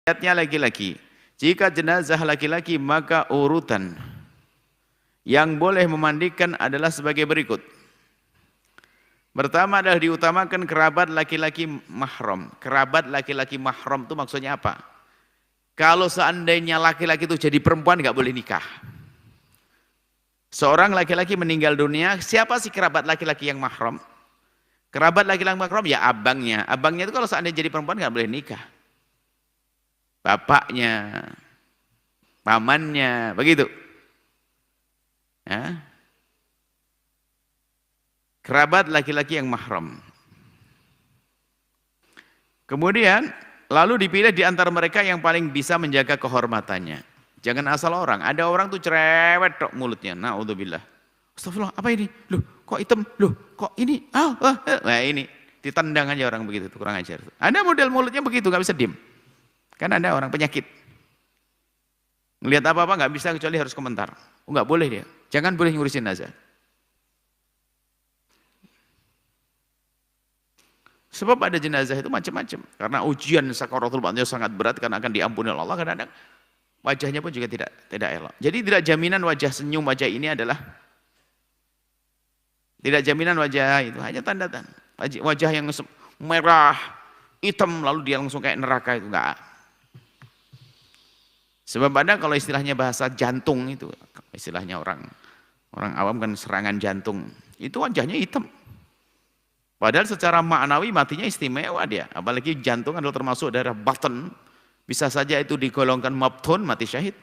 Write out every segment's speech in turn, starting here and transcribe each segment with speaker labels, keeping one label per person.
Speaker 1: Mayatnya laki-laki. Jika jenazah laki-laki maka urutan yang boleh memandikan adalah sebagai berikut. Pertama adalah diutamakan kerabat laki-laki mahram. Kerabat laki-laki mahram itu maksudnya apa? Kalau seandainya laki-laki itu jadi perempuan nggak boleh nikah. Seorang laki-laki meninggal dunia, siapa sih kerabat laki-laki yang mahram? Kerabat laki-laki mahram ya abangnya. Abangnya itu kalau seandainya jadi perempuan nggak boleh nikah. Bapaknya, pamannya, begitu. Ya. Kerabat laki-laki yang mahram. Kemudian lalu dipilih di antara mereka yang paling bisa menjaga kehormatannya. Jangan asal orang. Ada orang tuh cerewet tok mulutnya. Naudzubillah. Astagfirullah, apa ini? Loh, kok hitam? Loh, kok ini? Nah ini ditendang aja orang begitu, kurang ajar. Ada model mulutnya begitu, nggak bisa diem. Kan ada orang penyakit. Ngelihat apa-apa nggak bisa kecuali harus komentar. Oh, nggak boleh dia. Jangan boleh ngurusin nazar. Sebab ada jenazah itu macam-macam. Karena ujian sakaratul maut sangat berat karena akan diampuni oleh Allah. Kadang-kadang wajahnya pun juga tidak elok. Jadi tidak jaminan wajah senyum wajah ini adalah tidak jaminan wajah itu hanya tanda-tanda. Wajah yang merah, hitam lalu dia langsung kayak neraka itu enggak. Sebab ada kalau istilahnya bahasa jantung itu, istilahnya orang awam kan serangan jantung, itu wajahnya hitam. Padahal secara maknawi matinya istimewa dia, apalagi jantung adalah termasuk darah batin, bisa saja itu digolongkan mabtun, mati syahid.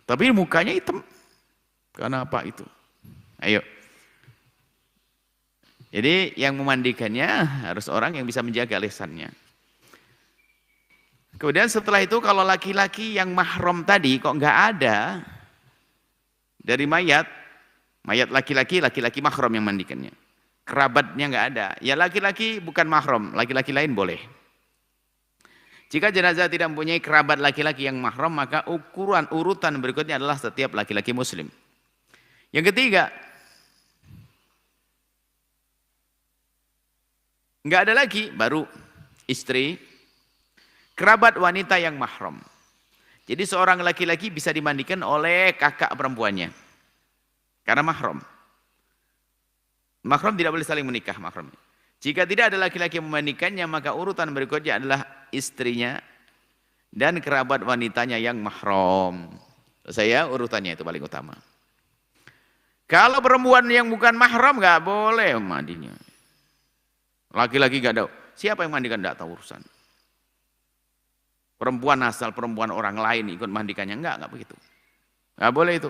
Speaker 1: Tapi mukanya hitam. Karena apa itu? Ayo. Jadi yang memandikannya harus orang yang bisa menjaga lisannya. Kemudian setelah itu kalau laki-laki yang mahram tadi kok nggak ada dari mayat laki-laki mahram yang mandikannya. Kerabatnya nggak ada. Ya laki-laki bukan mahram, laki-laki lain boleh. Jika jenazah tidak mempunyai kerabat laki-laki yang mahram, maka urutan berikutnya adalah setiap laki-laki muslim. Yang ketiga, nggak ada lagi, baru istri, kerabat wanita yang mahram. Jadi seorang laki-laki bisa dimandikan oleh kakak perempuannya. Karena mahram. Mahram tidak boleh saling menikah mahram. Jika tidak ada laki-laki yang memandikannya, maka urutan berikutnya adalah istrinya dan kerabat wanitanya yang mahram. Saya urutannya itu paling utama. Kalau perempuan yang bukan mahram nggak boleh mandinya. Laki-laki nggak tahu. Siapa yang mandikan nggak tahu urusan. Perempuan asal perempuan orang lain ikut mandikannya enggak begitu. Nggak boleh itu.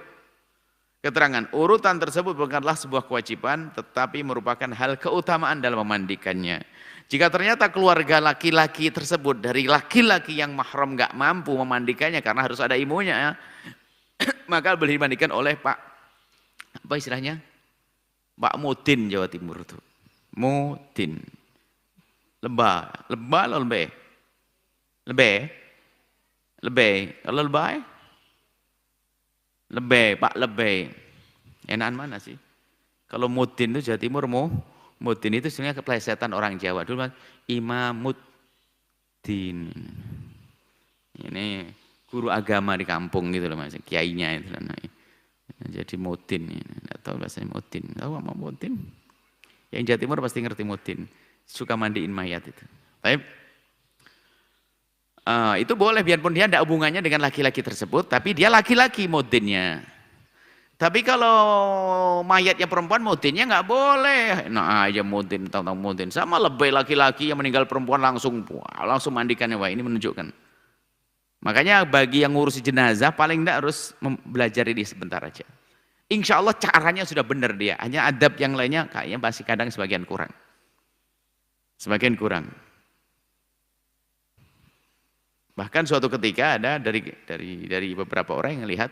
Speaker 1: Keterangan urutan tersebut bukanlah sebuah kewajiban, tetapi merupakan hal keutamaan dalam memandikannya. Jika ternyata keluarga laki-laki tersebut dari laki-laki yang mahram nggak mampu memandikannya karena harus ada ibunya, maka boleh dimandikan oleh Pak, apa istilahnya? Pak Mudin Jawa Timur itu. Mudin. Lebah atau lebih? Kalau lebay? Lebih, Pak lebih. Enakan mana sih? Kalau Mudin itu Jawa Timur, Mudin itu sebenarnya keplesetan orang Jawa. Dulu Imamuddin. Ini guru agama di kampung gitu loh Mas, kiainya itu. Jadi Mudin, enggak tahu bahasanya Mudin. Tahu apa Mudin? Yang Jawa Timur pasti ngerti Mudin. Suka mandiin mayat itu. Baik. Itu boleh biarpun dia tidak hubungannya dengan laki-laki tersebut, tapi dia laki-laki mudinnya. Tapi kalau mayatnya perempuan mudinnya nggak boleh. Nah aja mudin, tahu mudin sama lebih laki-laki yang meninggal perempuan langsung mandikannya. Wah ini menunjukkan. Makanya bagi yang ngurusi jenazah paling tidak harus belajar ini sebentar aja. Insya Allah caranya sudah benar dia. Hanya adab yang lainnya kayaknya masih kadang sebagian kurang. Bahkan suatu ketika ada dari beberapa orang yang lihat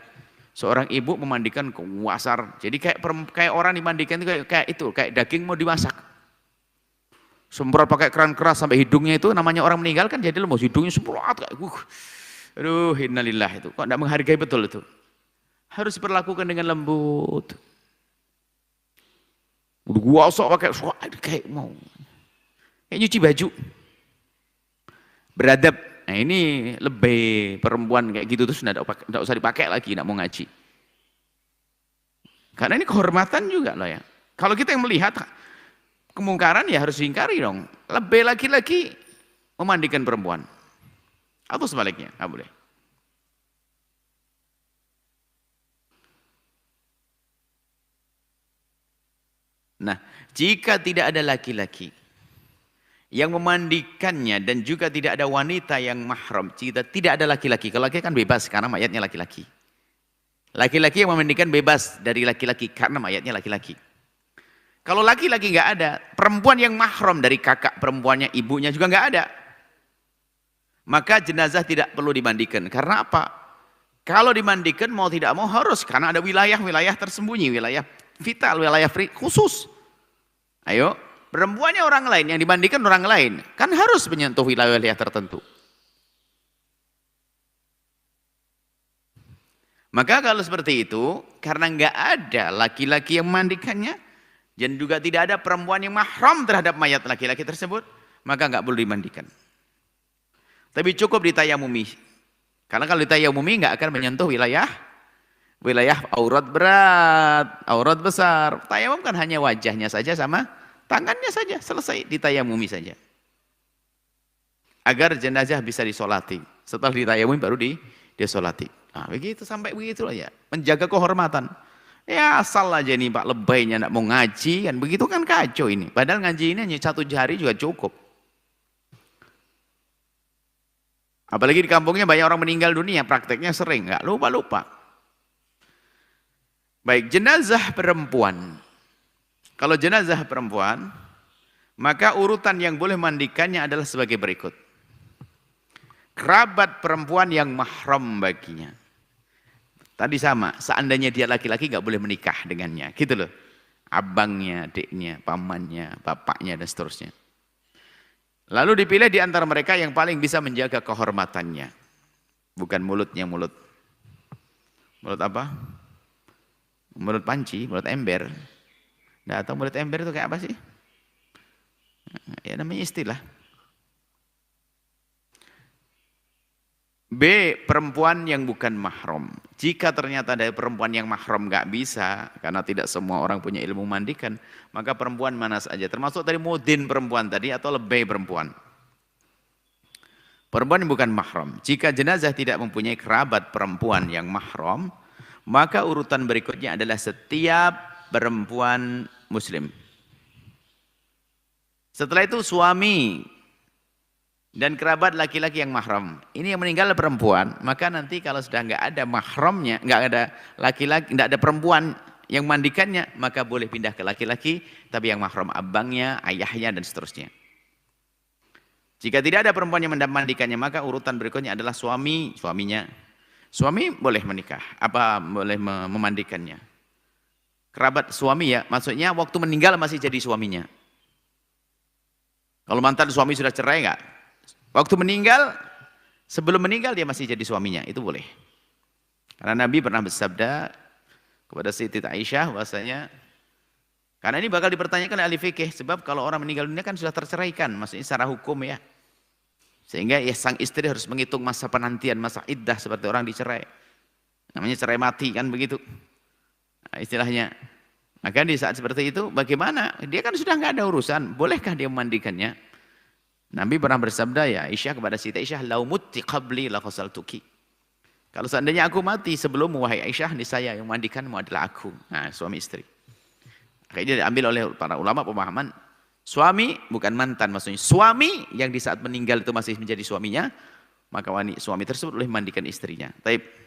Speaker 1: seorang ibu memandikan kuasar. Jadi kayak orang dimandikan itu kayak daging mau dimasak. Semprot pakai keran keras sampai hidungnya itu, namanya orang meninggal kan jadi lemas, hidungnya semprot kayak aduh innalillah itu. Kok enggak menghargai betul itu? Harus diperlakukan dengan lembut. Udah gosok pakai kayak mau kayak nyuci baju. Beradab. Nah ini lebih perempuan kayak gitu terus enggak usah dipakai lagi, enggak mau ngaji. Karena ini kehormatan juga loh ya. Kalau kita yang melihat kemungkaran ya harus diingkari dong. Lebih laki-laki memandikan perempuan. Atau sebaliknya, nggak boleh. Nah, jika tidak ada laki-laki yang memandikannya dan juga tidak ada wanita yang mahram, tidak ada laki-laki. Kalau laki kan bebas karena mayatnya laki-laki. Laki-laki yang memandikan bebas dari laki-laki karena mayatnya laki-laki. Kalau laki-laki nggak ada, perempuan yang mahram dari kakak perempuannya, ibunya juga nggak ada. Maka jenazah tidak perlu dimandikan. Karena apa? Kalau dimandikan mau tidak mau harus, karena ada wilayah-wilayah tersembunyi, wilayah vital, wilayah khusus. Ayo, perempuannya orang lain, yang dimandikan orang lain, kan harus menyentuh wilayah-wilayah tertentu. Maka kalau seperti itu, karena nggak ada laki-laki yang memandikannya, dan juga tidak ada perempuan yang mahram terhadap mayat laki-laki tersebut, maka nggak perlu dimandikan. Tapi cukup ditayamumi. Karena kalau ditayamumi nggak akan menyentuh wilayah aurat berat, aurat besar. Tayamum kan hanya wajahnya saja sama tangannya saja, selesai ditayamumi saja. Agar jenazah bisa disolati. Setelah ditayamumi baru disolati. Nah, begitu sampai begitu ya, menjaga kehormatan. Ya asal aja nih Pak lebaynya nak mau ngaji kan begitu kan kacau ini. Padahal ngaji ini hanya 1 hari juga cukup. Apalagi di kampungnya banyak orang meninggal dunia, prakteknya sering nggak lupa-lupa. Baik, jenazah perempuan. Kalau jenazah perempuan, maka urutan yang boleh mandikannya adalah sebagai berikut. Kerabat perempuan yang mahram baginya. Tadi sama, seandainya dia laki-laki nggak boleh menikah dengannya, gitu loh. Abangnya, adiknya, pamannya, bapaknya dan seterusnya. Lalu dipilih di antara mereka yang paling bisa menjaga kehormatannya. Bukan mulutnya mulut apa? Mulut panci, mulut ember. Nggak tahu mulut ember itu kayak apa sih? Ya namanya istilah. B. Perempuan yang bukan mahram. Jika ternyata dari perempuan yang mahram nggak bisa, karena tidak semua orang punya ilmu mandikan, maka perempuan mana saja, termasuk dari mudin perempuan tadi atau lebih perempuan. Perempuan yang bukan mahram. Jika jenazah tidak mempunyai kerabat perempuan yang mahram, maka urutan berikutnya adalah setiap perempuan muslim. Setelah itu suami dan kerabat laki-laki yang mahram. Ini yang meninggal perempuan, maka nanti kalau sudah nggak ada mahramnya, nggak ada laki-laki, nggak ada perempuan yang mandikannya, maka boleh pindah ke laki-laki, tapi yang mahram abangnya, ayahnya dan seterusnya. Jika tidak ada perempuan yang mandikannya, maka urutan berikutnya adalah suaminya. Suami boleh menikah, boleh memandikannya. Kerabat suami ya, maksudnya waktu meninggal masih jadi suaminya. Kalau mantan suami sudah cerai nggak? Waktu meninggal, sebelum meninggal dia masih jadi suaminya, itu boleh. Karena Nabi pernah bersabda kepada Siti Aisyah bahwasanya, karena ini bakal dipertanyakan oleh ahli fikih, sebab kalau orang meninggal dunia kan sudah terceraikan, maksudnya secara hukum ya. Sehingga ya sang istri harus menghitung masa penantian, masa iddah seperti orang dicerai. Namanya cerai mati kan begitu. Nah, istilahnya. Maka di saat seperti itu bagaimana? Dia kan sudah nggak ada urusan, bolehkah dia memandikannya? Nabi pernah bersabda ya Aisyah kepada Siti Aisyah, "Lau mutti qabli la ghasaltuki." Kalau seandainya aku mati sebelummu wahai Aisyah, niscaya yang memandikanmu adalah aku. Nah, suami istri. Akhirnya diambil oleh para ulama pemahaman suami bukan mantan, maksudnya suami yang di saat meninggal itu masih menjadi suaminya, maka suami tersebut boleh memandikan istrinya. Taib.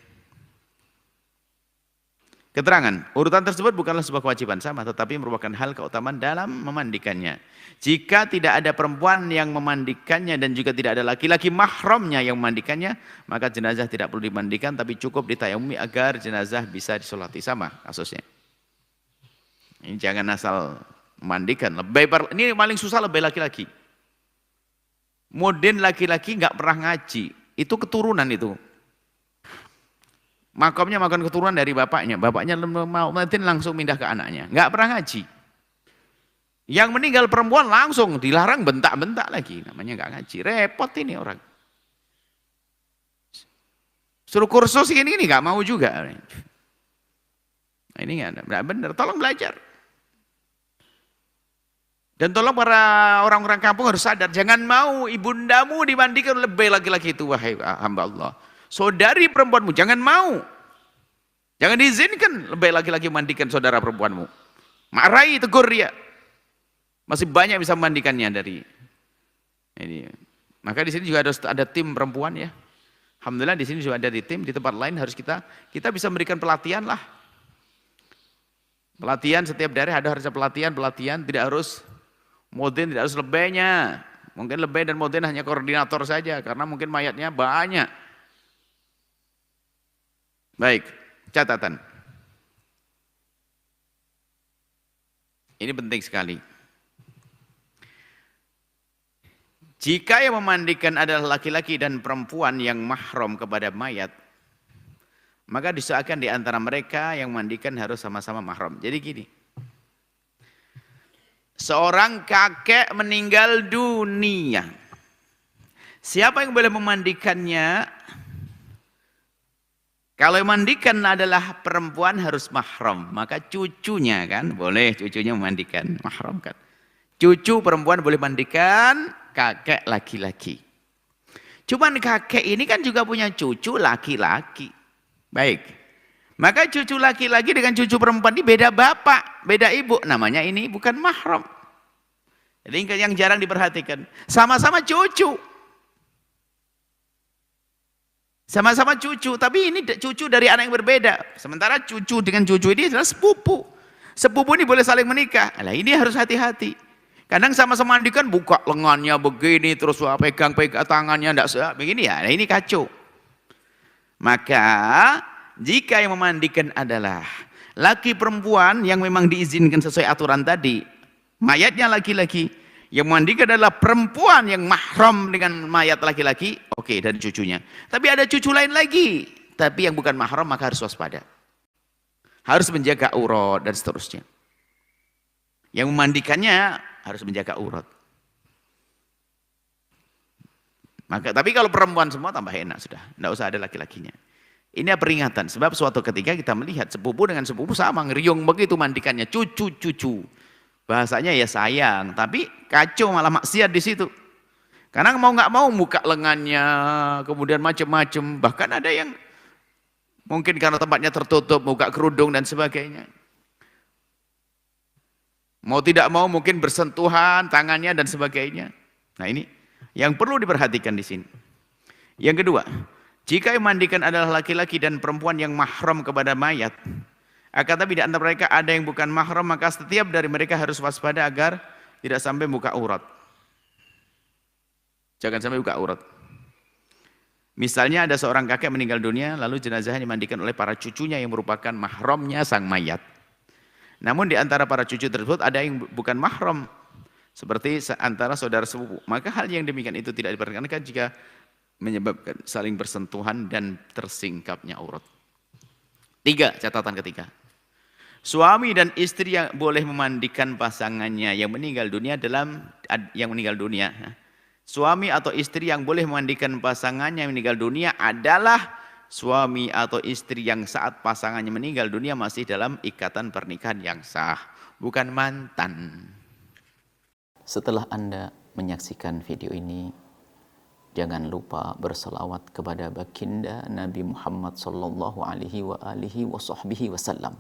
Speaker 1: Keterangan, urutan tersebut bukanlah sebuah kewajiban sama, tetapi merupakan hal keutamaan dalam memandikannya. Jika tidak ada perempuan yang memandikannya dan juga tidak ada laki-laki mahramnya yang memandikannya, maka jenazah tidak perlu dimandikan, tapi cukup ditayamumi agar jenazah bisa disolati. Sama kasusnya. Ini jangan asal memandikan. Ini paling susah lebih laki-laki. Mudin laki-laki nggak pernah ngaji, itu keturunan itu. Makamnya makan keturunan dari bapaknya mau mati langsung pindah ke anaknya, nggak pernah ngaji. Yang meninggal perempuan langsung dilarang bentak-bentak lagi, namanya nggak ngaji, repot ini orang. Suruh kursus ini nggak mau juga. Nah, ini nggak benar. Tolong belajar. Dan tolong para orang-orang kampung harus sadar, jangan mau ibundamu dimandikan oleh lebih laki-laki itu, wahai hamba Allah. Saudari perempuanmu, jangan mau. Jangan diizinkan lebih laki-laki memandikan saudara perempuanmu. Marahi, tegur dia. Masih banyak bisa memandikannya dari ini. Maka di sini juga ada tim perempuan ya. Alhamdulillah di sini juga ada di tim, di tempat lain harus kita bisa memberikan pelatihan lah. Pelatihan setiap daerah harus pelatihan, tidak harus Modin, tidak harus lebihnya. Mungkin lebih dan Modin hanya koordinator saja karena mungkin mayatnya banyak. Baik, catatan. Ini penting sekali. Jika yang memandikan adalah laki-laki dan perempuan yang mahram kepada mayat, maka diusahakan di antara mereka yang memandikan harus sama-sama mahram. Jadi gini, seorang kakek meninggal dunia, siapa yang boleh memandikannya? Kalau yang memandikan adalah perempuan harus mahram, maka cucunya kan boleh, cucunya memandikan, mahram kan. Cucu perempuan boleh mandikan, kakek laki-laki. Cuman kakek ini kan juga punya cucu laki-laki. Baik. Maka cucu laki-laki dengan cucu perempuan ini beda bapak, beda ibu. Namanya ini bukan mahram. Jadi yang jarang diperhatikan. Sama-sama cucu. Sama-sama cucu, tapi ini cucu dari anak yang berbeda. Sementara cucu dengan cucu ini adalah sepupu. Sepupu ini boleh saling menikah. Nah, ini harus hati-hati. Kadang sama-sama mandikan buka lengannya begini, terus pegang-pegang tangannya enggak begini ya. Nah, ini kacau. Maka jika yang memandikan adalah laki perempuan yang memang diizinkan sesuai aturan tadi, mayatnya laki-laki, yang memandikan adalah perempuan yang mahram dengan mayat laki-laki, oke, dan cucunya. Tapi ada cucu lain lagi, tapi yang bukan mahram maka harus waspada. Harus menjaga aurat dan seterusnya. Yang memandikannya harus menjaga aurat. Maka tapi kalau perempuan semua tambah enak sudah, tidak usah ada laki-lakinya. Ini peringatan sebab suatu ketika kita melihat sepupu dengan sepupu sama ngeriung begitu mandikannya cucu-cucu. Bahasanya ya sayang, tapi kacau malah maksiat di situ. Karena mau nggak mau buka lengannya, kemudian macam-macam. Bahkan ada yang mungkin karena tempatnya tertutup, buka kerudung dan sebagainya. Mau tidak mau mungkin bersentuhan tangannya dan sebagainya. Nah ini yang perlu diperhatikan di sini. Yang kedua, jika yang mandikan adalah laki-laki dan perempuan yang mahram kepada mayat, akan tapi di antara mereka ada yang bukan mahram, maka setiap dari mereka harus waspada agar tidak sampai buka aurat. Jangan sampai buka aurat. Misalnya ada seorang kakek meninggal dunia, lalu jenazahnya dimandikan oleh para cucunya yang merupakan mahramnya sang mayat. Namun di antara para cucu tersebut ada yang bukan mahram, seperti antara saudara sepupu. Maka hal yang demikian itu tidak diperkenankan jika menyebabkan saling bersentuhan dan tersingkapnya aurat. 3, catatan ketiga. Suami dan istri yang boleh memandikan pasangannya yang meninggal dunia Suami atau istri yang boleh memandikan pasangannya yang meninggal dunia adalah suami atau istri yang saat pasangannya meninggal dunia masih dalam ikatan pernikahan yang sah, bukan mantan.
Speaker 2: Setelah Anda menyaksikan video ini, jangan lupa berselawat kepada baginda Nabi Muhammad sallallahu alaihi wa alihi wasallam.